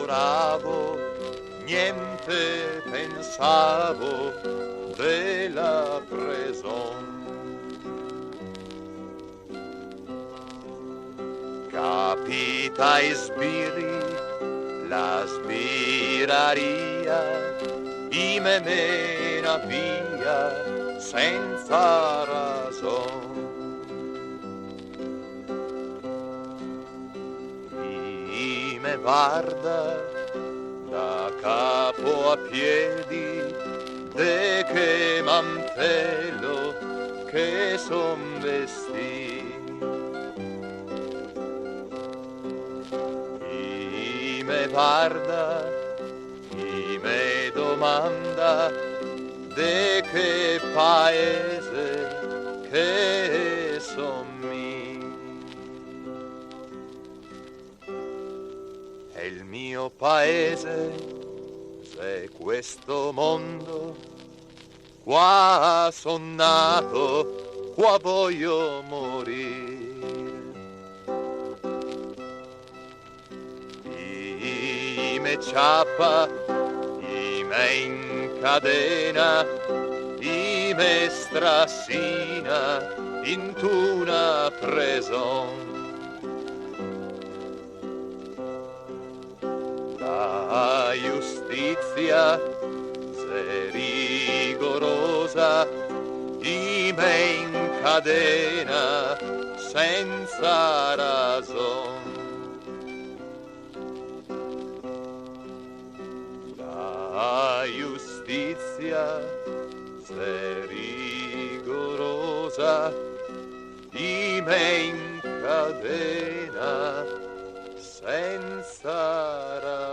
lavoravo, niente pensavo della prison. Capitai sbirri, la sbiraria, i me mena via senza ragion. I me guarda da capo a piedi, de che mantello che son vestiti. I me guarda, i me domanda, de che paese che son mi. È il mio paese, se questo mondo, qua son nato, qua voglio morire. I me ciappa, i me in cadena, i me strassina in tuna preson. La giustizia, se rigorosa, i me in cadena senza ragion. La giustizia, se rigorosa, i me in cadena senza ragion.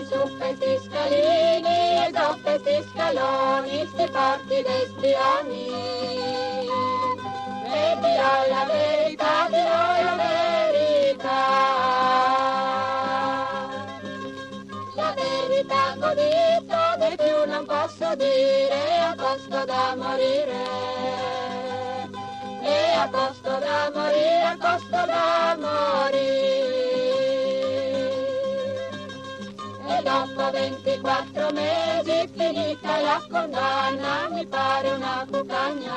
Su questi scalini e dopo questi scaloni sti porti dei spioni. E dirò la verità, dirò la verità. La verità che ho detto, di più non posso dire, a costo da morire. E a costo da morire, a costo da morire. E dopo 24 mesi, finita la condanna, mi pare una cuccagna.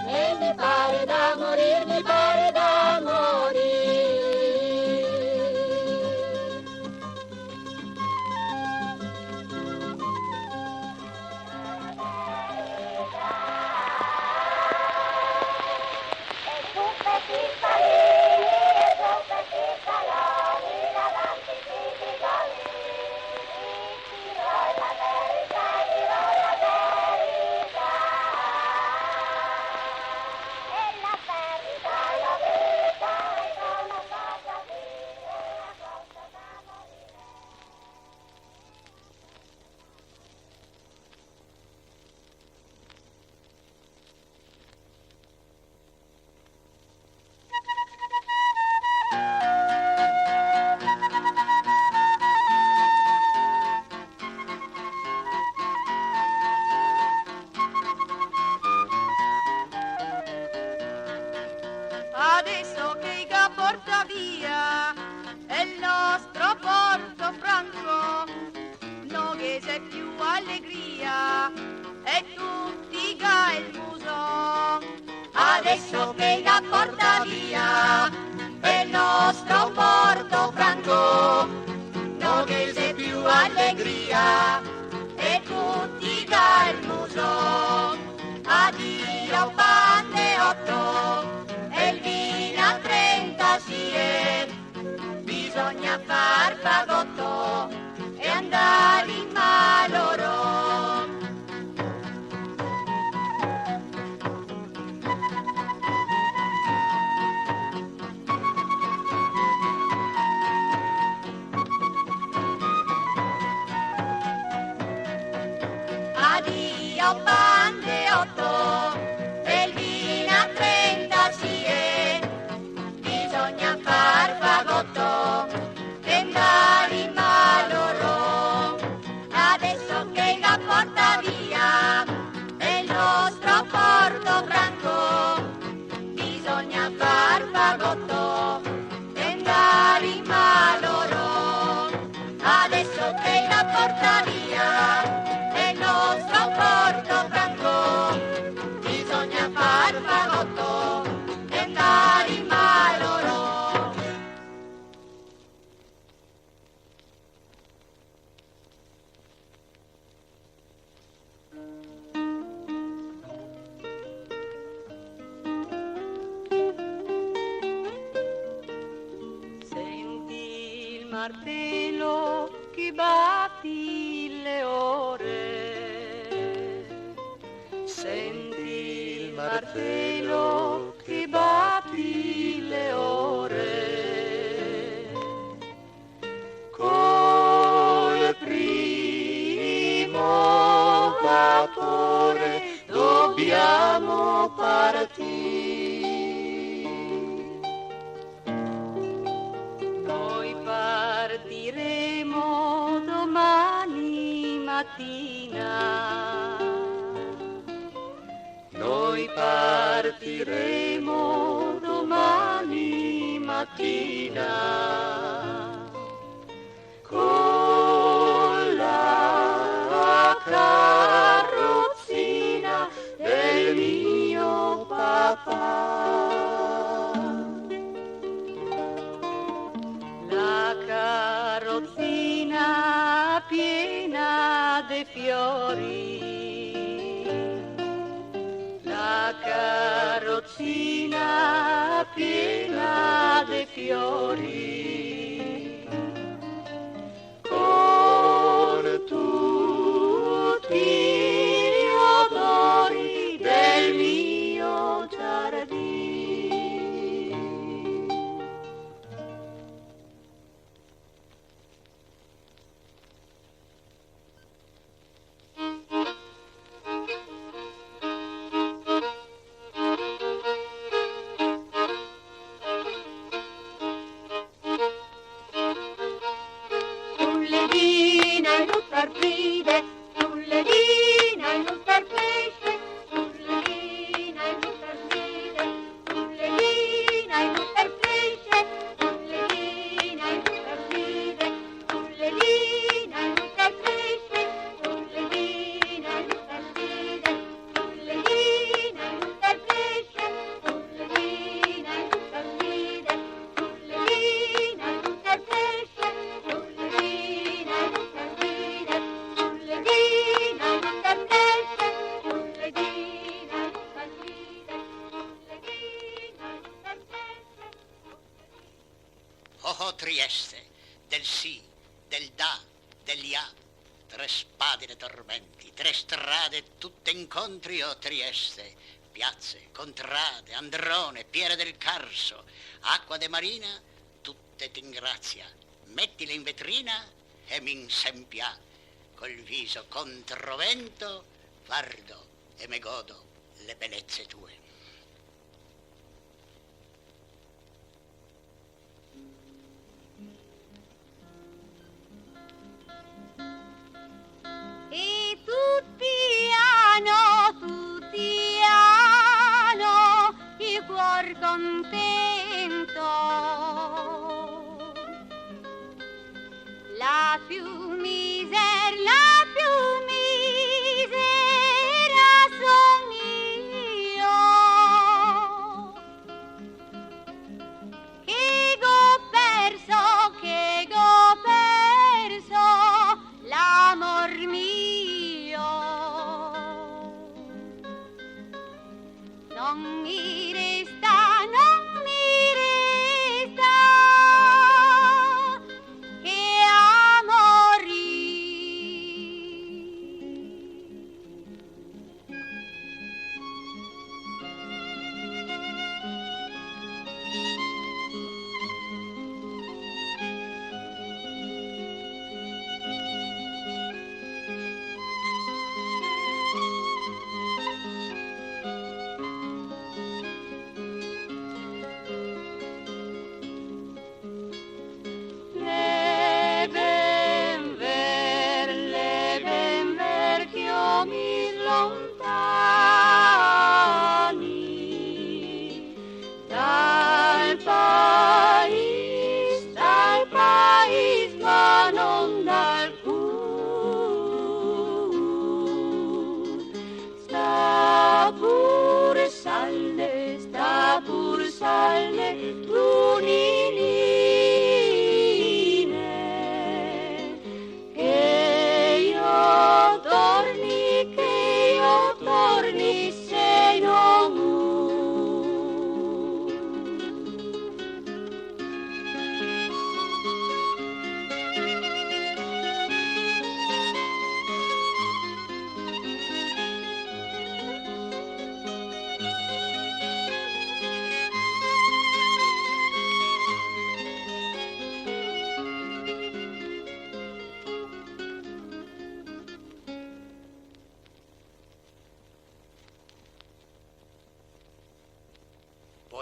E mi pare da morire, mi pare da morire. E su questi scalini, e su questi scaloni, davanti si bigoni. Dirò la verità, dirò la verità. E la verità, e sono adesso che la porta via è il nostro Porto Franco, non che c'è più allegria e tutti dal muso. Addio Pande 8 e il vino a 30 si è, bisogna far fagotto e andare in maloro. Addio Pande 8 e il vino a 30 si è, bisogna far fagotto e andare in maloro. Adesso che la porta via è il nostro Porto Franco, bisogna far fagotto e andare in maloro. Adesso che la porta via è il nostro Porto Franco, bisogna far fagotto e andare in maloro. Senti il martello che batti le ore, senti il martello che batti le ore, col primo vapore dobbiamo partire. Noi partiremo domani mattina. Noi partiremo domani mattina con la carrozzina del mio papà. La carrozzina piena de fiori, la carrozzina piena de fiori, con tutti gli odori del mio giardino. Trieste, del sì, del da, degli a, 3 spade nei tormenti, 3 strade tutte incontri, o Trieste, piazze, contrade, Androne, Piere del Carso, acqua de marina, tutte t'ingrazia, mettile in vetrina e m'insempia, col viso controvento, guardo e me godo le bellezze tue. E tutti hanno il cuor contento, la più misera son io,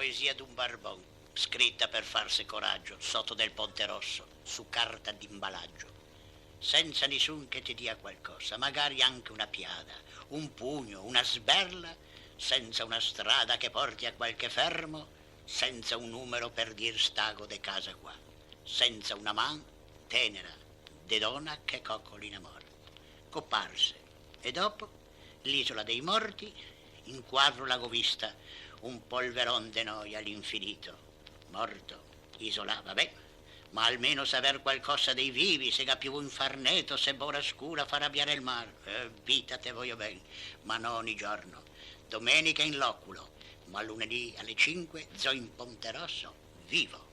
poesia d'un barbon, scritta per farsi coraggio sotto del Ponte Rosso, su carta d'imballaggio, senza nessun che ti dia qualcosa, magari anche una piada, un pugno, una sberla, senza una strada che porti a qualche fermo, senza un numero per dir stago de casa qua, senza una man tenera de donna che coccoli in amore. Comparse, e dopo l'isola dei morti, in quadro l'ago vista, un polveron de noia all'infinito. Morto, isola, vabbè, ma almeno saper qualcosa dei vivi, se ga più un farneto, se bora scura fa arrabbiare il mar. Vita te voglio ben, ma non ogni giorno. Domenica in loculo, ma lunedì alle 5 zo in Ponte Rosso, vivo.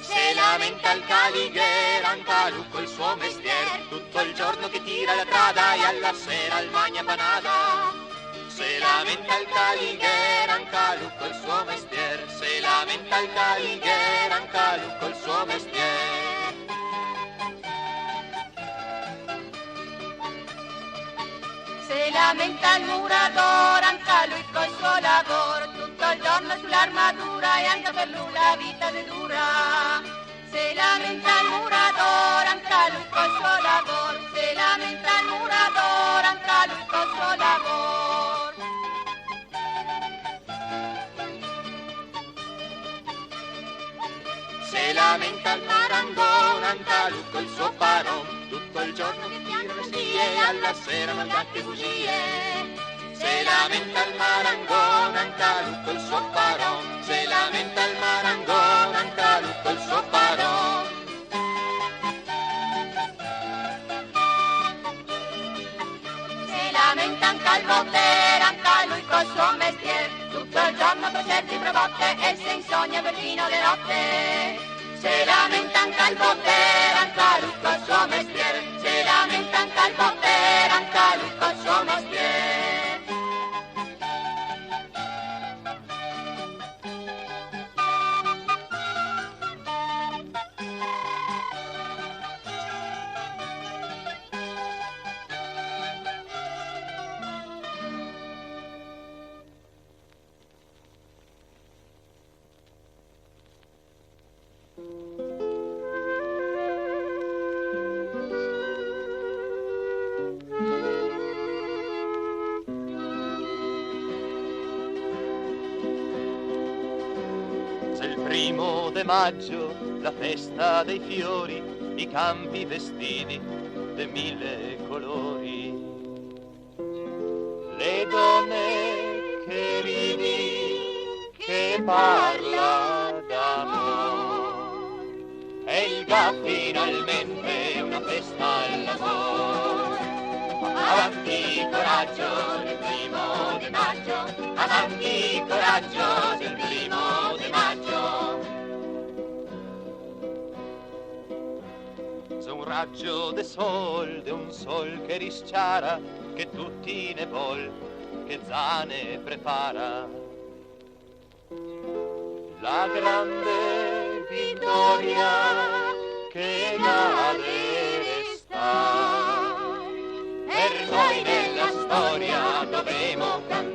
Se lamenta il calighiera, anche Luco il suo mestiere, tutto il giorno che tira la trada e alla sera il magna panada. Se lamenta il calighiera, anche Luco il suo mestiere, se lamenta il calighiera, anche Luco il suo mestiere. Se lamenta il muratore, anche lui col suo lavoro, tutto il giorno sull'armatura e anche per lui la vita è dura. Se lamenta il muratore, anche lui col suo lavoro, se lamenta il muratore, anche lui col suo lavoro. Se lamenta il marangone, anche Luco il suo paron, tutto il giorno che tira le scie e alla sera mangiate bugie. Se lamenta il marangone, anche Luco il suo paron, se lamenta il marangone, anche Luco il suo paron. Se lamenta anche il bottero, anche lui col suo mestiere, tutto il giorno per certi provotte e se insogna perfino le notte. Se lamenta anche il bottero, anche lui col suo mestiere, se lamenta anche il bottero, anche lui col suo mestiere. Primo de maggio, la festa dei fiori, i campi vestiti de mille colori. Le donne che ridi, che parla d'amor, e il ga finalmente una festa all'amor. Avanti coraggio del primo di maggio, avanti coraggio del primo di maggio. C'è un raggio de un sol che risciara, che tutti ne vol, che zane prepara. La grande vittoria che cadere sta, per noi nella storia dovremo cantare.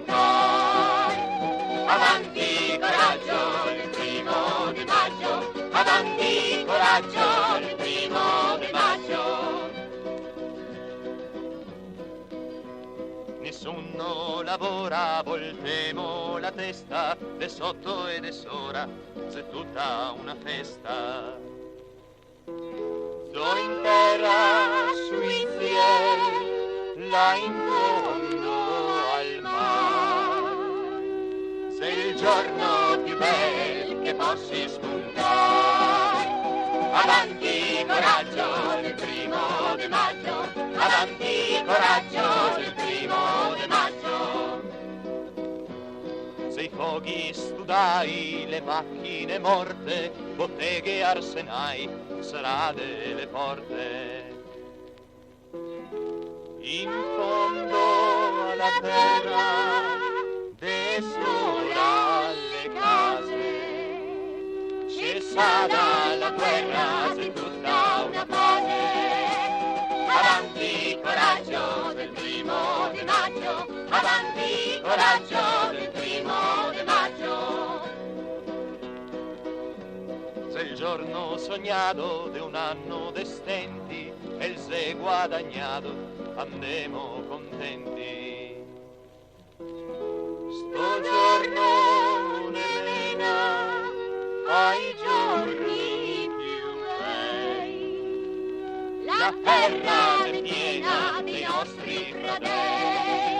Avanti coraggio il primo di maggio, avanti coraggio il primo di maggio. Nessuno lavora, voltemo la testa, de sotto e de sora, c'è tutta una festa. Do in terra sui cieli, là in fondo al mare, sei il giorno più bel che possi spuntare. Avanti coraggio il primo di maggio, avanti coraggio il primo di maggio. Se i fuochi studai, le macchine morte, botteghe arsenai, strade le porte. In fondo la terra, desola le case, cessata la guerra, se tutta una fase. Avanti coraggio del 1° di maggio, avanti coraggio del 1° di maggio. Se il giorno sognato di un anno de stenti e il se guadagnato, andemo contenti. Sto giorno ne mena ai giorni più bei, la terra è piena dei nostri fratei.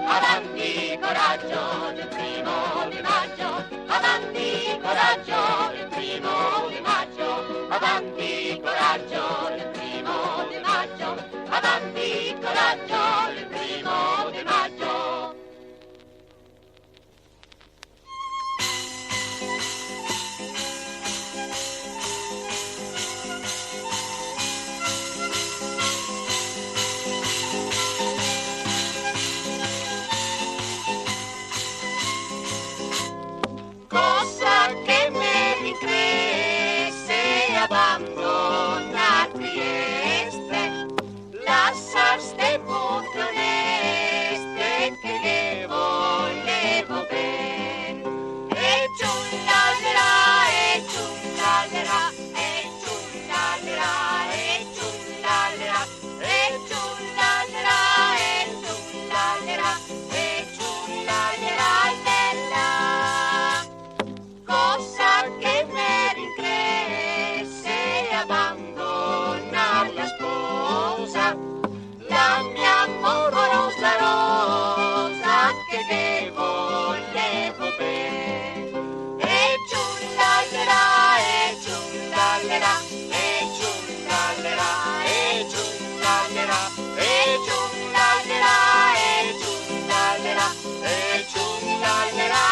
Avanti coraggio del 1° di maggio, avanti coraggio del 1° di maggio, avanti coraggio del 1° di maggio, avanti coraggio del 1° di maggio. Cosa che mi rincresse abbandonar Trieste, lasciar ste punte oneste che volevo ben. E ciullalera, e ciullalera, e ciullalera, e ciullalera, e ciullalera, e ciullalera, e ciullalera, cosa che mi rincresse abbandonar la sposa, la mia amorosa rosa che volevo ben. E ciullalera, e ciullalera, e ciullalera, e ciullalera, e ciullalera, e ciullalera, e ciullalera,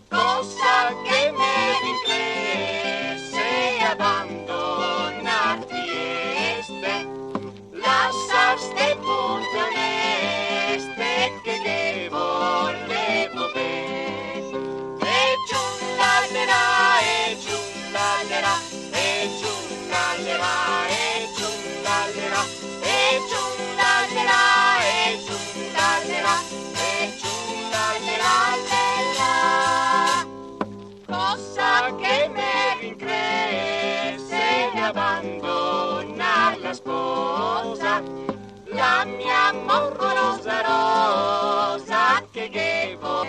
cosa che mi rincresse abbandonar Trieste, lasciar ste punte oneste che volevo ben. E ciullalera, e ciullalera, e ciullalera, e ciullalera, e ciullalera, e ciullalera, e ciullalera, cosa che mi rincresse abbandonar la sposa, la mia amorosa rosa che volevo.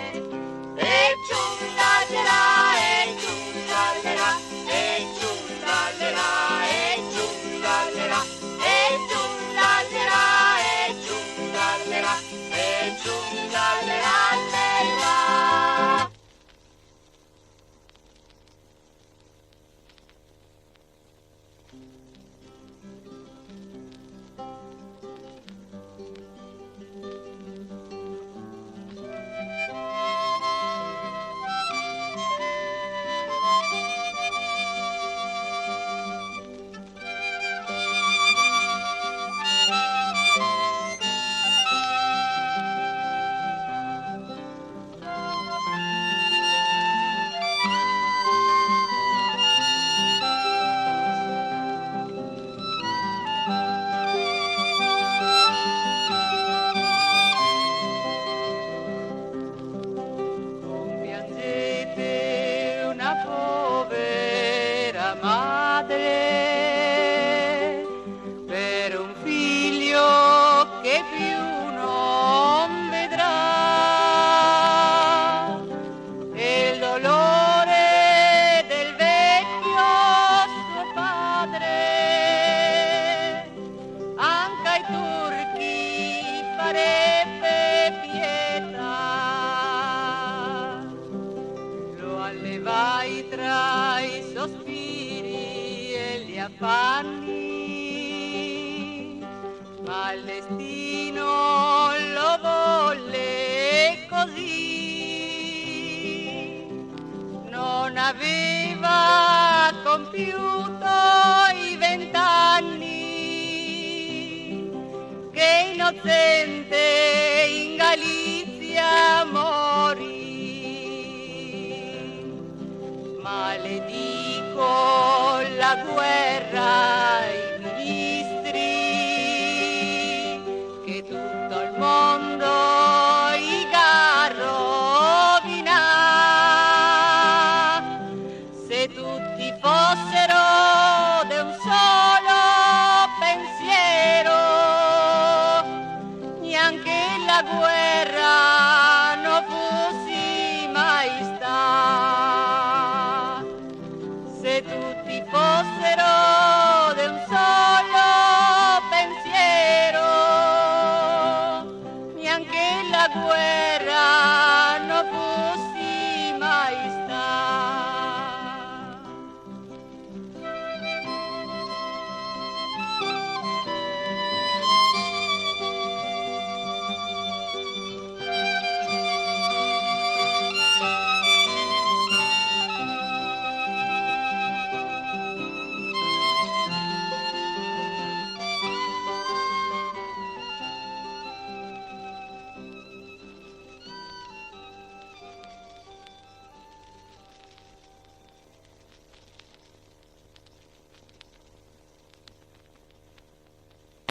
E ciullalera, e ciullalera, e ciullalera, e ciullalera, e ciullalera, e ciullalera, e ciullalera, vai tra i sospiri e gli affanni, ma ma il destino lo volle così. Non aveva compiuto i 20 anni che innocente in Galizia morì. Maledico la guerra, i ministri, che tutto il mondo i rovina. Se tutti fossero de un solo pensiero, neanche la guerra non fossi mai sta. Se tutti fossero de un solo pensiero, neanche la guerra non fossi mai sta.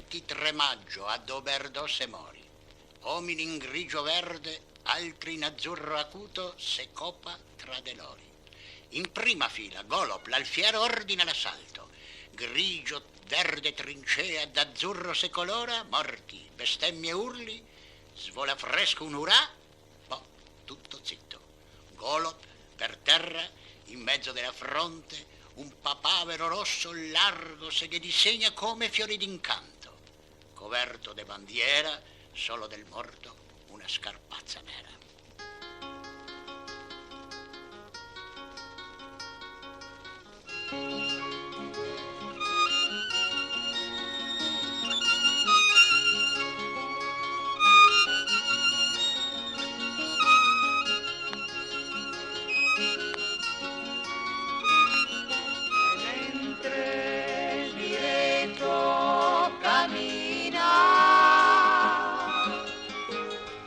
Ti 3 maggio a Doberdo se mori, uomini in grigio verde, altri in azzurro acuto, se copa tra de lori. In prima fila Golop, l'alfiero, ordina l'assalto. Grigio, verde trincea, d'azzurro se colora, morti, bestemmie, urli, svola fresco un urà, poi tutto zitto. Golop, per terra, in mezzo della fronte, un papavero rosso largo se che disegna come fiori d'incanto. Coverto de bandiera, solo del morto una scarpazza nera. Mentre il diretto cammina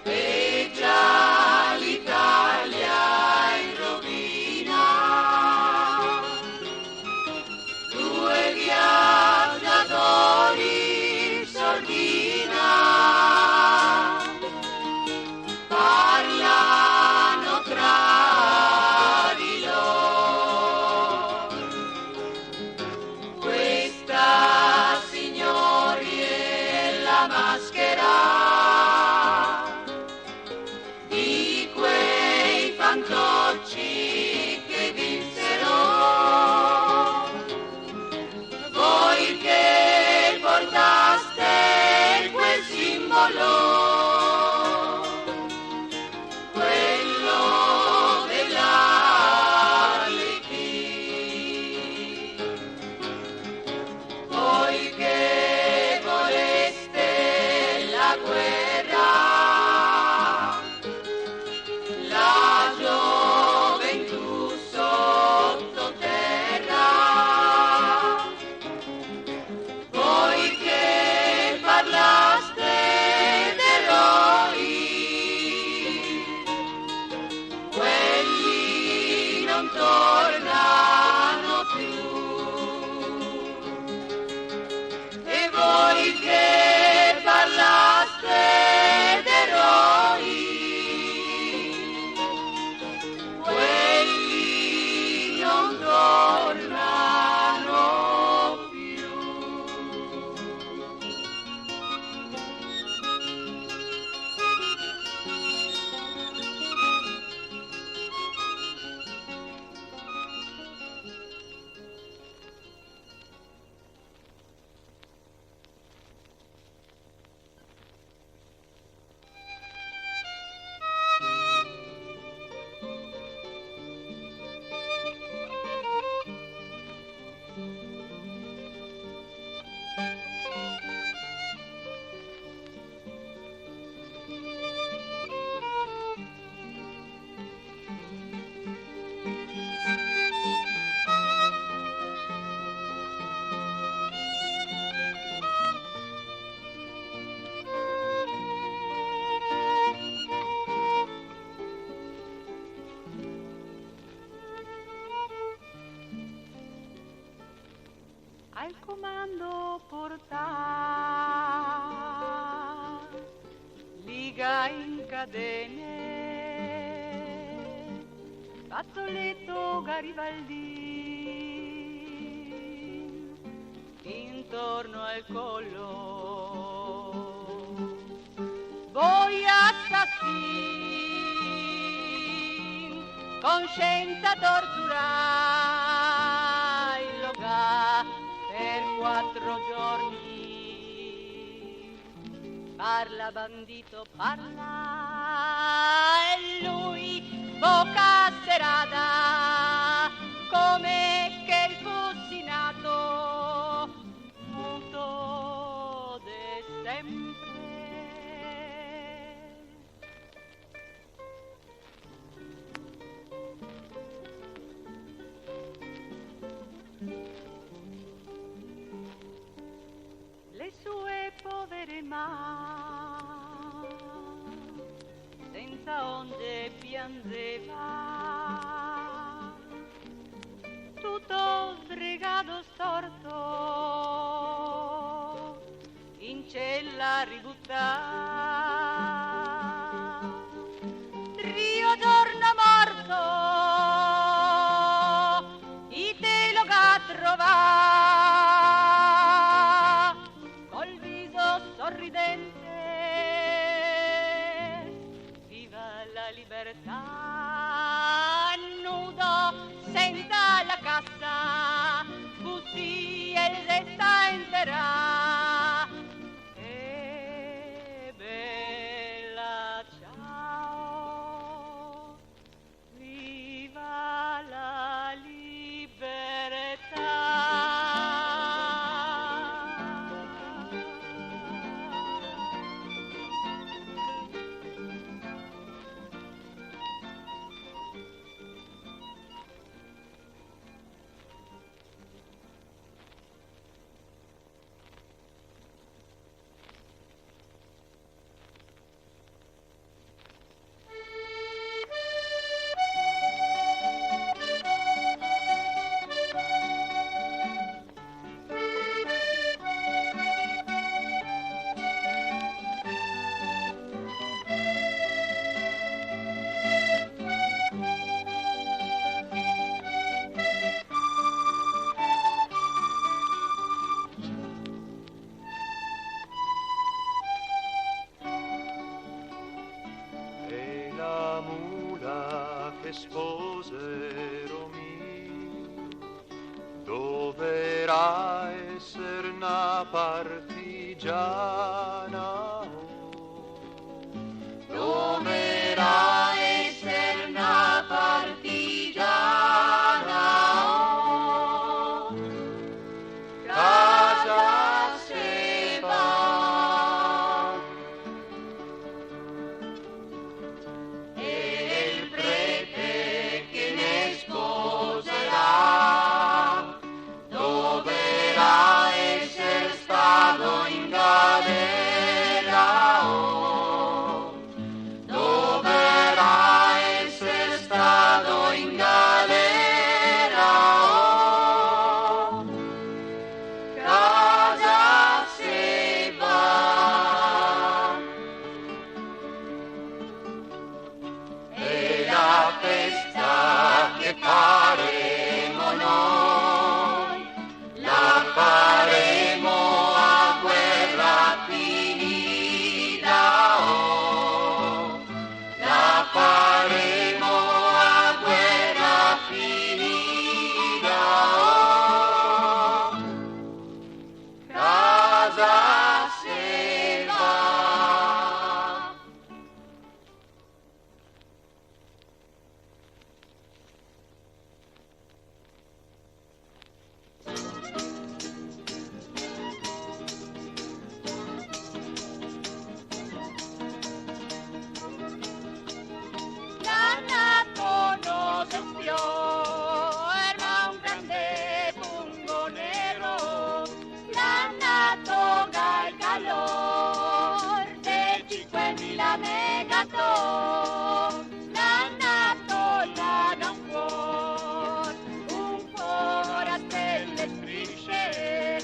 e già l'Italia in rovina, 2 viaggiatori in sordina parlano tra di loro. Questa, signori, è la maschera di quei fantocci che vinsero. Voi che portaste quel simbolo, quello dell'Arlequin. Voi che voleste la guerra, la gioventù sottoterra, voi che parlaste d'eroi, quelli non tornano più. E voi che parlaste d'eroi, quelli non tornano più. al comando portà, liga in cadene, fazzoletto Garibaldi, intorno al collo, voi assassin, coscienza torturai, logà per 4 giorni. Parla bandito, parla, e lui bocca serata, come che fossi nato, muto de sempre. Le sue povere mani senza onde piangeva, tutto sdregato storto, in cella ributta, Rio giorno morto, i te lo ga trovà, col viso sorridente, viva la libertà, nudo senza la cassa, così el resta intera, e bella ciao, viva la Sposero mio, doverà essere una partigiana, doverà essere una partigiana, casa se va, e il prete che ne sposerà doverà essere stato in galera, oh, doverà essere stato in galera, oh, casa se va, e la festa che faremo noi la faremo a guerra finita, oh, la faremo a guerra finita, oh, casa se va. L'annato no soffiò, era un grande fungo nero, l'annato dal calor del 5000 megaton, l'annato là da un cuore a stelle strisce,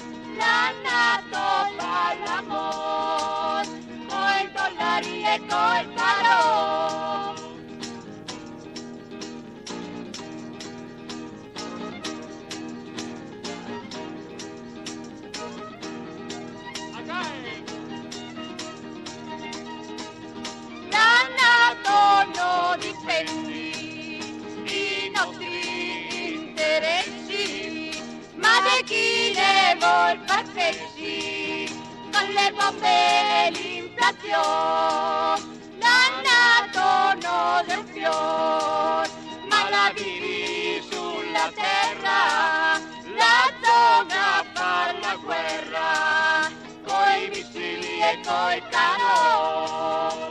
con le bombe e l'inflazione. L'annato non è un fior, ma la vivi sulla terra, la zona a far la guerra, coi missili e coi canoni.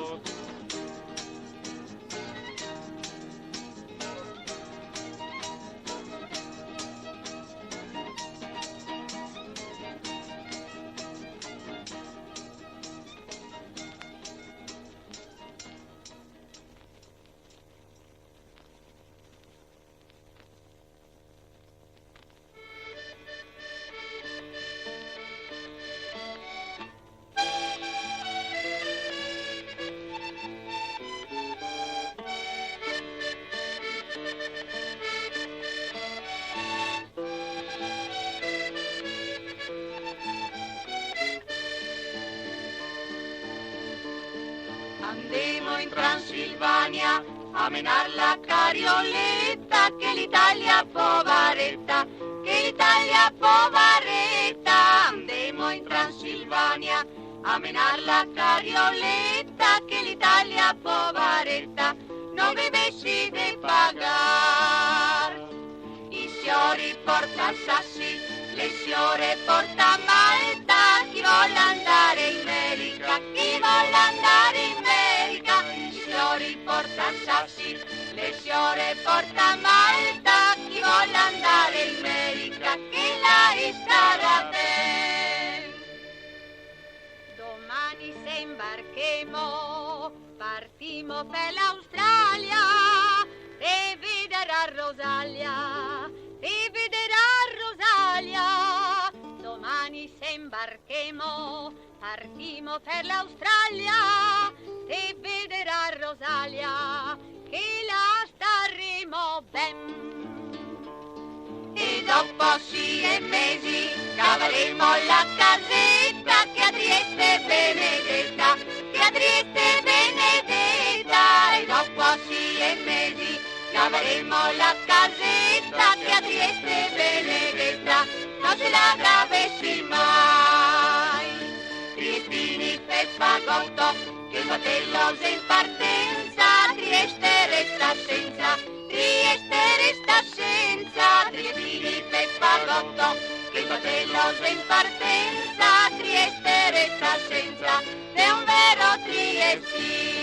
Andemo in Transilvania a menar la carioletta, che l'Italia povaretta, che l'Italia povaretta. Andemo in Transilvania a menar la carioletta, che l'Italia povaretta non vivessi de pagar. I siori porta Sassi, le siore porta Malta, chi vuole andare in America, chi vuole andare in America. I siori porta Sassi, le siore porta Malta, chi vuole andare in America, che la starà bene. Domani se imbarchemo, partimo per l'Australia, e vedrà Rosalia, e vedrà Rosalia. Domani se imbarchemo, partimo per l'Australia, e vedrà Rosalia, che la staremo ben. E dopo 6 mesi caveremo la casetta, che a Trieste è benedetta, che a Trieste è benedetta. E dopo 6 mesi caveremo la casetta, che a Trieste è benedetta, non se la gravessi mai. Triestini per fagotto, che il fratello è in partenza, Trieste resta senza, Trieste resta senza. Triestini per fagotto, che il fratello è in partenza, Trieste resta senza, è un vero Triestino.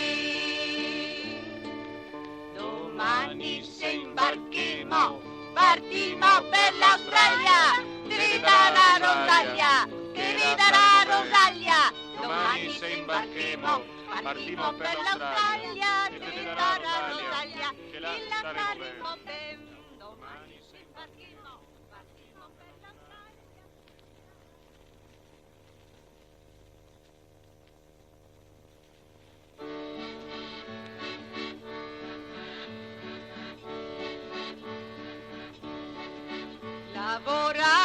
Domani se imbarchemo, partimo per l'Australia, che ridarà Rosalia, che ridarà Rosalia. Domani se imbarchemo, partimo per l'Australia, che ridarà Rosalia, che la staremo ben. Domani se imbarchemo, partimo per l'Australia. Lavorare